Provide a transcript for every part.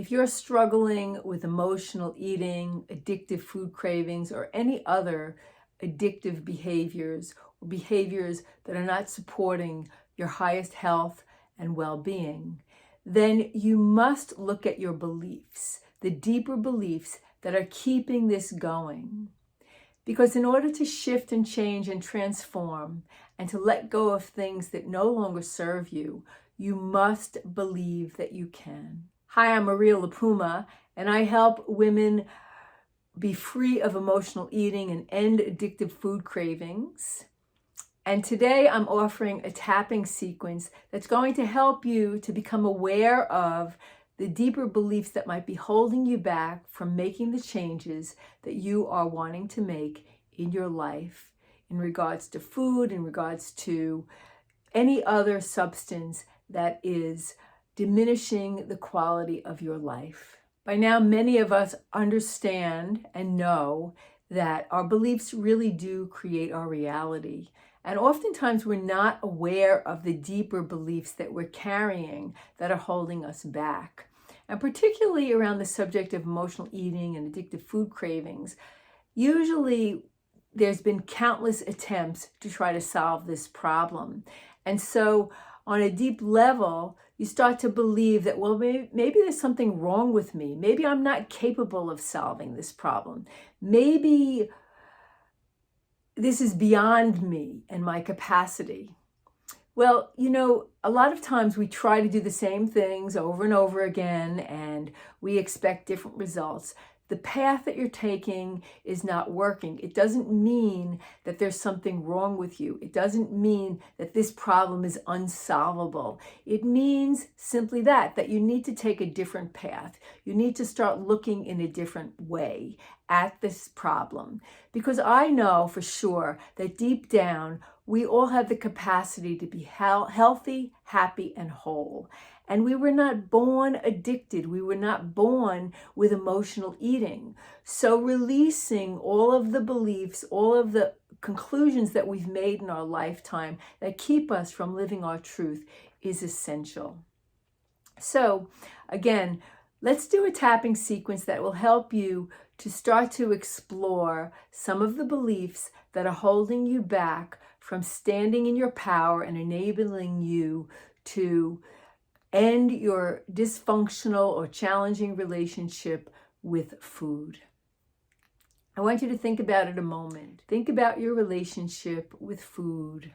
If you're struggling with emotional eating, addictive food cravings, or any other addictive behaviors or behaviors that are not supporting your highest health and well-being, then you must look at your beliefs, the deeper beliefs that are keeping this going. Because in order to shift and change and transform and to let go of things that no longer serve you, you must believe that you can. Hi, I'm Maria LiPuma, and I help women be free of emotional eating and end addictive food cravings. And today I'm offering a tapping sequence that's going to help you to become aware of the deeper beliefs that might be holding you back from making the changes that you are wanting to make in your life in regards to food, in regards to any other substance that is diminishing the quality of your life. By now, many of us understand and know that our beliefs really do create our reality. And oftentimes we're not aware of the deeper beliefs that we're carrying that are holding us back. And particularly around the subject of emotional eating and addictive food cravings, usually there's been countless attempts to try to solve this problem. And so on a deep level, you start to believe that, well, maybe there's something wrong with me. Maybe I'm not capable of solving this problem. Maybe this is beyond me and my capacity. Well, a lot of times we try to do the same things over and over again, and we expect different results. The path that you're taking is not working. It doesn't mean that there's something wrong with you. It doesn't mean that this problem is unsolvable. It means simply that you need to take a different path. You need to start looking in a different way at this problem. Because I know for sure that deep down, we all have the capacity to be healthy, happy, and whole. And we were not born addicted. We were not born with emotional eating. So releasing all of the beliefs, all of the conclusions that we've made in our lifetime that keep us from living our truth is essential. So again, let's do a tapping sequence that will help you to start to explore some of the beliefs that are holding you back from standing in your power and enabling you to end your dysfunctional or challenging relationship with food. I want you to think about it a moment. Think about your relationship with food.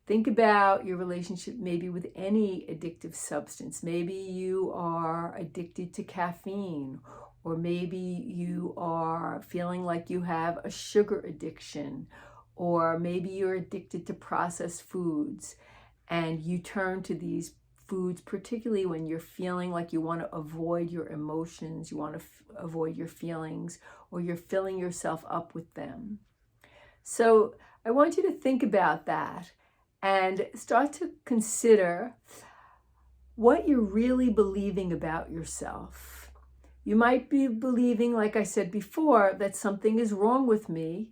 Think about your relationship maybe with any addictive substance. Maybe you are addicted to caffeine, or maybe you are feeling like you have a sugar addiction, or maybe you're addicted to processed foods and you turn to these foods, particularly when you're feeling like you want to avoid your emotions, you want to avoid your feelings, or you're filling yourself up with them. So I want you to think about that and start to consider what you're really believing about yourself. You might be believing, like I said before, that something is wrong with me,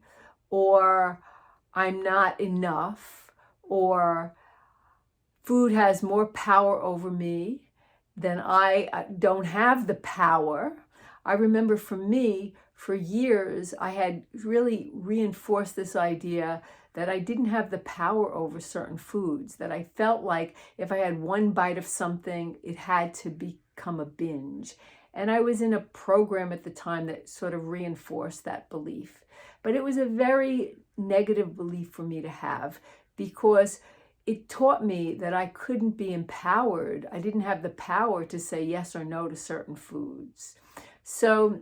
or I'm not enough, or food has more power over me than I don't have the power. I remember for me, for years, I had really reinforced this idea that I didn't have the power over certain foods, that I felt like if I had one bite of something, it had to become a binge. And I was in a program at the time that sort of reinforced that belief. But it was a very negative belief for me to have, because it taught me that I couldn't be empowered. I didn't have the power to say yes or no to certain foods. So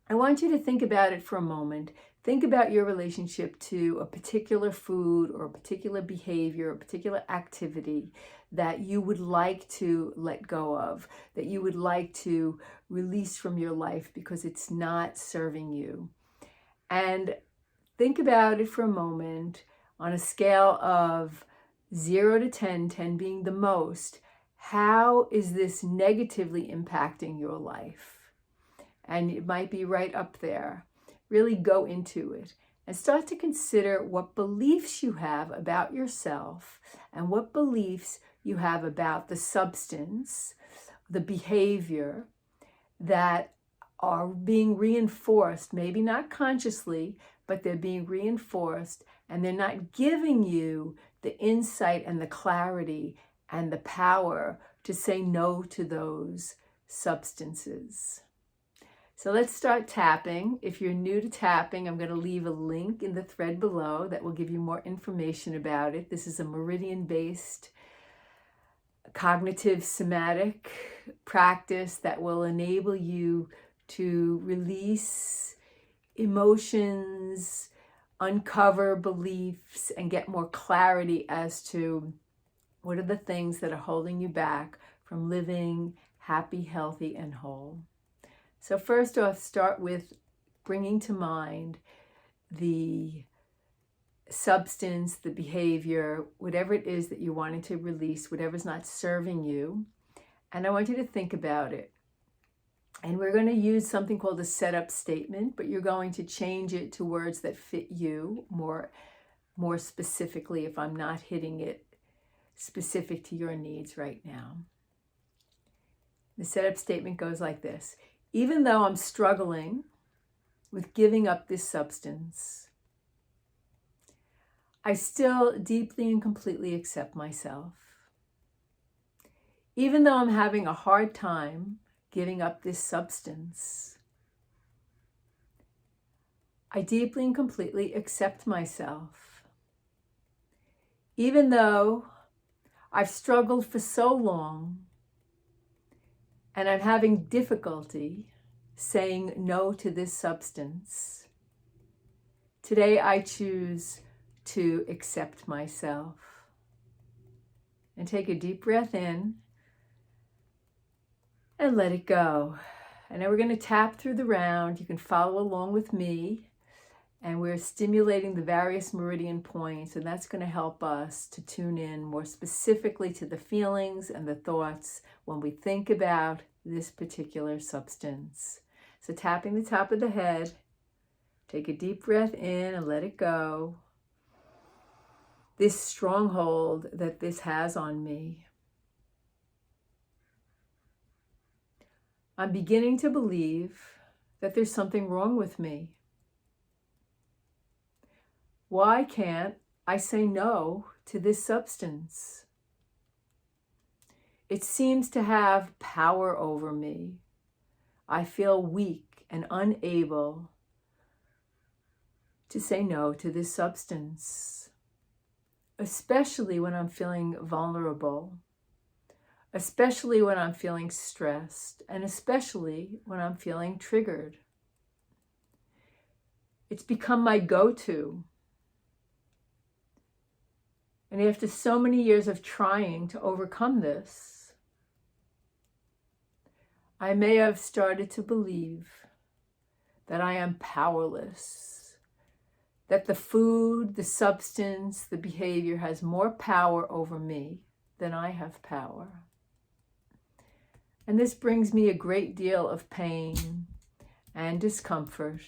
I want you to think about it for a moment. Think about your relationship to a particular food or a particular behavior, a particular activity that you would like to let go of, that you would like to release from your life because it's not serving you. And think about it for a moment on a scale of 0 to 10, 10 being the most. How is this negatively impacting your life? And it might be right up there. Really go into it and start to consider what beliefs you have about yourself and what beliefs you have about the substance, the behavior, that are being reinforced, maybe not consciously, but they're being reinforced, and they're not giving you the insight and the clarity and the power to say no to those substances. So let's start tapping. If you're new to tapping, I'm going to leave a link in the thread below that will give you more information about it. This is a meridian-based cognitive somatic practice that will enable you to release emotions, uncover beliefs, and get more clarity as to what are the things that are holding you back from living happy, healthy, and whole. So first off, start with bringing to mind the substance, the behavior, whatever it is that you're wanting to release, whatever's not serving you. And I want you to think about it. And we're going to use something called a setup statement, but you're going to change it to words that fit you more specifically if I'm not hitting it specific to your needs right now. The setup statement goes like this. Even though I'm struggling with giving up this substance, I still deeply and completely accept myself. Even though I'm having a hard time giving up this substance, I deeply and completely accept myself. Even though I've struggled for so long and I'm having difficulty saying no to this substance, today I choose to accept myself. And take a deep breath in and let it go. And now we're going to tap through the round. You can follow along with me. And we're stimulating the various meridian points, and that's going to help us to tune in more specifically to the feelings and the thoughts when we think about this particular substance. So tapping the top of the head, take a deep breath in and let it go. This stronghold that this has on me. I'm beginning to believe that there's something wrong with me. Why can't I say no to this substance? It seems to have power over me. I feel weak and unable to say no to this substance, especially when I'm feeling vulnerable, especially when I'm feeling stressed, and especially when I'm feeling triggered. It's become my go-to. And after so many years of trying to overcome this, I may have started to believe that I am powerless, that the food, the substance, the behavior has more power over me than I have power. And this brings me a great deal of pain and discomfort.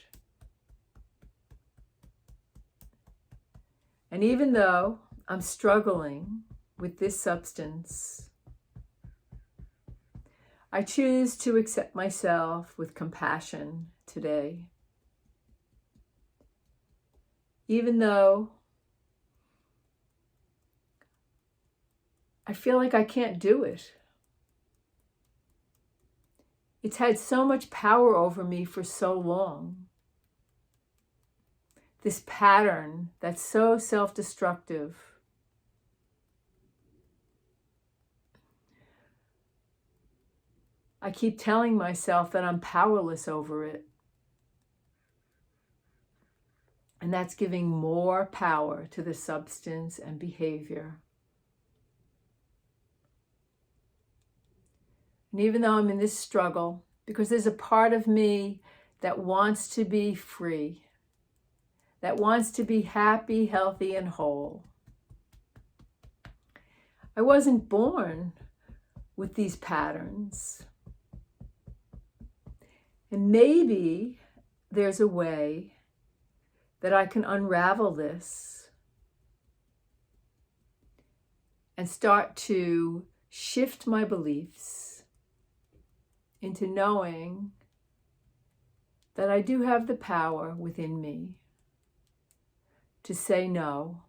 And even though I'm struggling with this substance, I choose to accept myself with compassion today. Even though I feel like I can't do it. It's had so much power over me for so long. This pattern that's so self-destructive. I keep telling myself that I'm powerless over it. And that's giving more power to the substance and behavior. And even though I'm in this struggle, because there's a part of me that wants to be free, that wants to be happy, healthy, and whole. I wasn't born with these patterns. And maybe there's a way that I can unravel this and start to shift my beliefs into knowing that I do have the power within me to say no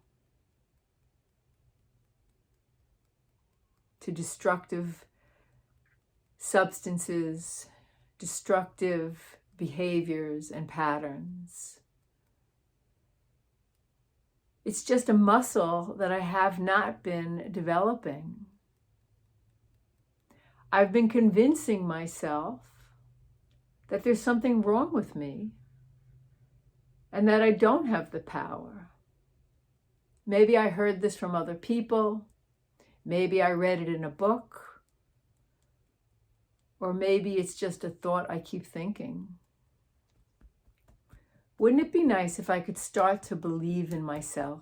to destructive substances, destructive behaviors and patterns. It's just a muscle that I have not been developing. I've been convincing myself that there's something wrong with me and that I don't have the power. Maybe I heard this from other people. Maybe I read it in a book. Or maybe it's just a thought I keep thinking. Wouldn't it be nice if I could start to believe in myself?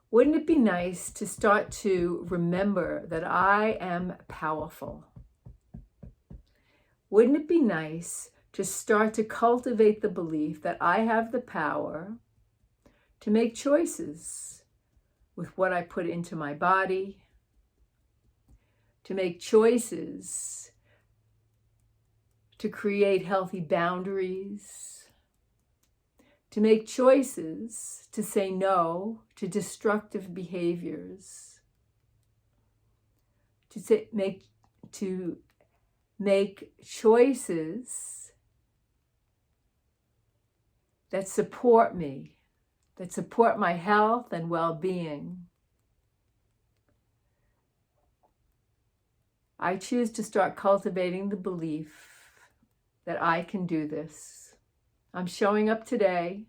Wouldn't it be nice to start to remember that I am powerful? Wouldn't it be nice to start to cultivate the belief that I have the power to make choices with what I put into my body, to make choices to create healthy boundaries, to make choices to say no to destructive behaviors, to make choices that support me, that support my health and well-being. I choose to start cultivating the belief that I can do this. I'm showing up today.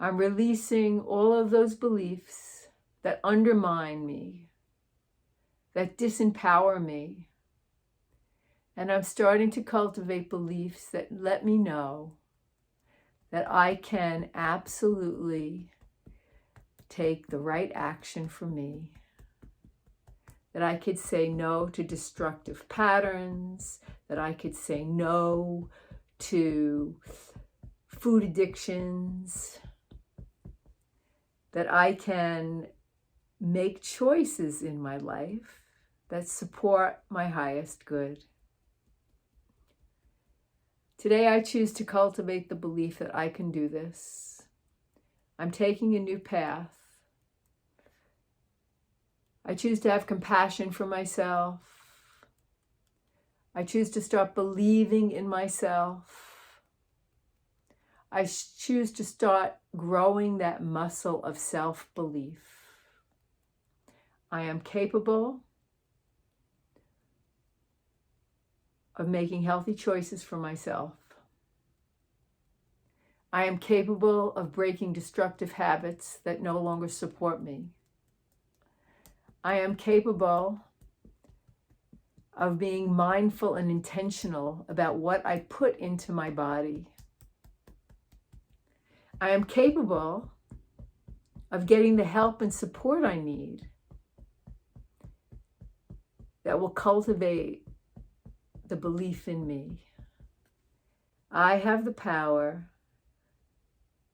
I'm releasing all of those beliefs that undermine me, that disempower me. And I'm starting to cultivate beliefs that let me know that I can absolutely take the right action for me. That I could say no to destructive patterns, that I could say no to food addictions, that I can make choices in my life that support my highest good. Today I choose to cultivate the belief that I can do this. I'm taking a new path. I choose to have compassion for myself. I choose to start believing in myself. I choose to start growing that muscle of self-belief. I am capable of making healthy choices for myself. I am capable of breaking destructive habits that no longer support me. I am capable of being mindful and intentional about what I put into my body. I am capable of getting the help and support I need that will cultivate the belief in me. I have the power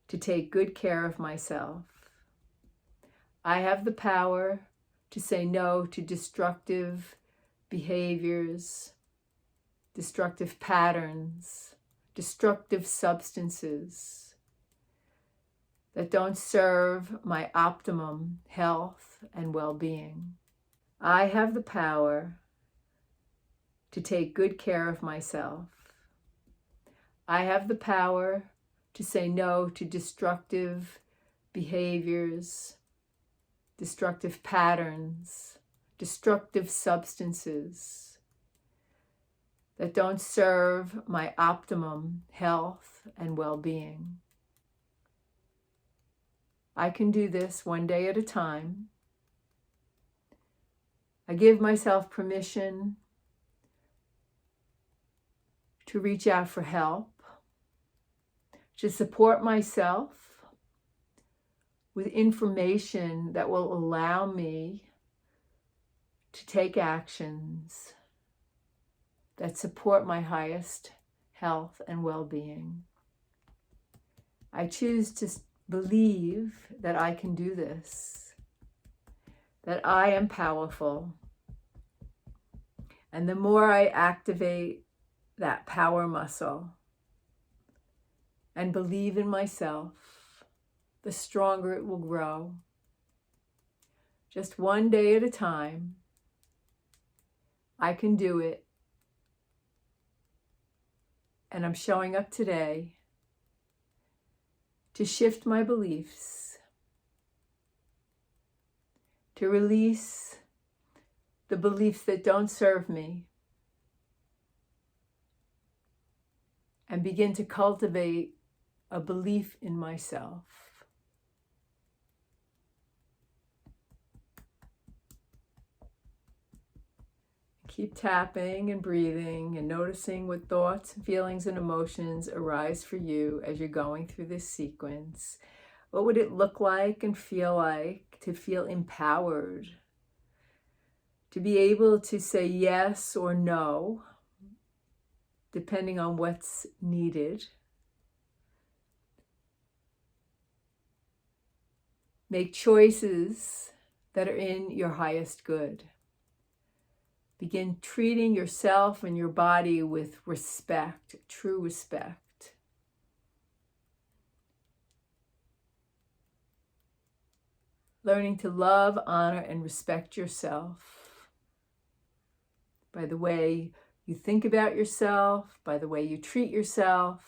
to take good care of myself. I have the power to say no to destructive behaviors, destructive patterns, destructive substances that don't serve my optimum health and well-being. I have the power to take good care of myself. I have the power to say no to destructive behaviors, destructive patterns, destructive substances that don't serve my optimum health and well-being. I can do this one day at a time. I give myself permission to reach out for help, to support myself with information that will allow me to take actions that support my highest health and well-being. I choose to believe that I can do this, that I am powerful, And the more I activate that power muscle and believe in myself, the stronger it will grow. Just one day at a time. I can do it. And I'm showing up today to shift my beliefs, to release the beliefs that don't serve me, and begin to cultivate a belief in myself. Keep tapping and breathing and noticing what thoughts, feelings, and emotions arise for you as you're going through this sequence. What would it look like and feel like to feel empowered? To be able to say yes or no, depending on what's needed. Make choices that are in your highest good. Begin treating yourself and your body with respect, true respect. Learning to love, honor, and respect yourself by the way you think about yourself, by the way you treat yourself,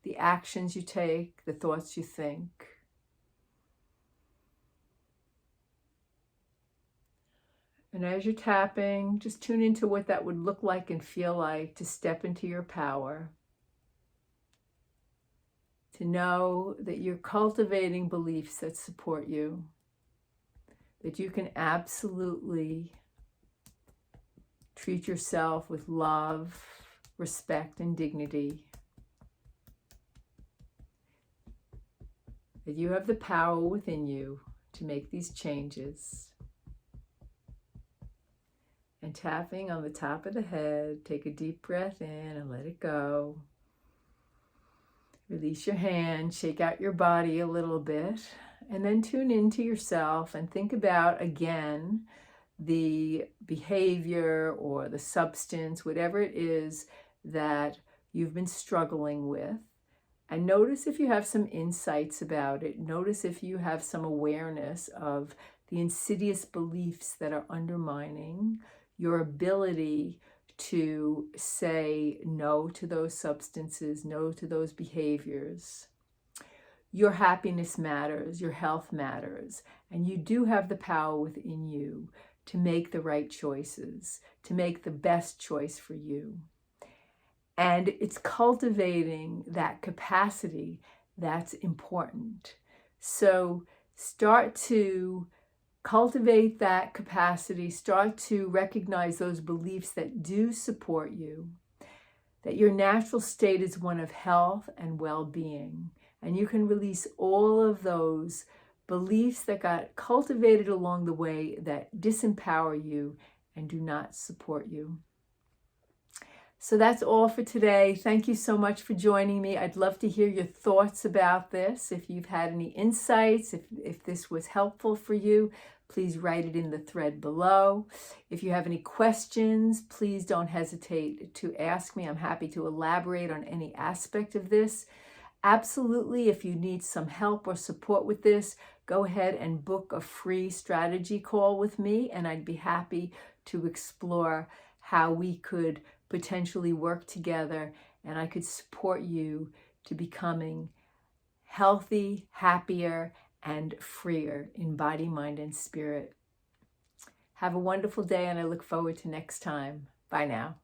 the actions you take, the thoughts you think. And as you're tapping, just tune into what that would look like and feel like to step into your power. To know that you're cultivating beliefs that support you. That you can absolutely treat yourself with love, respect, and dignity. That you have the power within you to make these changes. And tapping on the top of the head, take a deep breath in and let it go. Release your hand, shake out your body a little bit, and then tune into yourself and think about, again, the behavior or the substance, whatever it is that you've been struggling with. And notice if you have some insights about it. Notice if you have some awareness of the insidious beliefs that are undermining your ability to say no to those substances, no to those behaviors. Your happiness matters, your health matters, and you do have the power within you to make the right choices, to make the best choice for you. And it's cultivating that capacity that's important. So start to cultivate that capacity, start to recognize those beliefs that do support you, that your natural state is one of health and well-being. And you can release all of those beliefs that got cultivated along the way that disempower you and do not support you. So that's all for today. Thank you so much for joining me. I'd love to hear your thoughts about this. If you've had any insights, if this was helpful for you, please write it in the thread below. If you have any questions, please don't hesitate to ask me. I'm happy to elaborate on any aspect of this. Absolutely, if you need some help or support with this, go ahead and book a free strategy call with me, and I'd be happy to explore how we could potentially work together and I could support you to becoming healthy, happier, and freer in body, mind, and spirit. Have a wonderful day, and I look forward to next time. Bye now.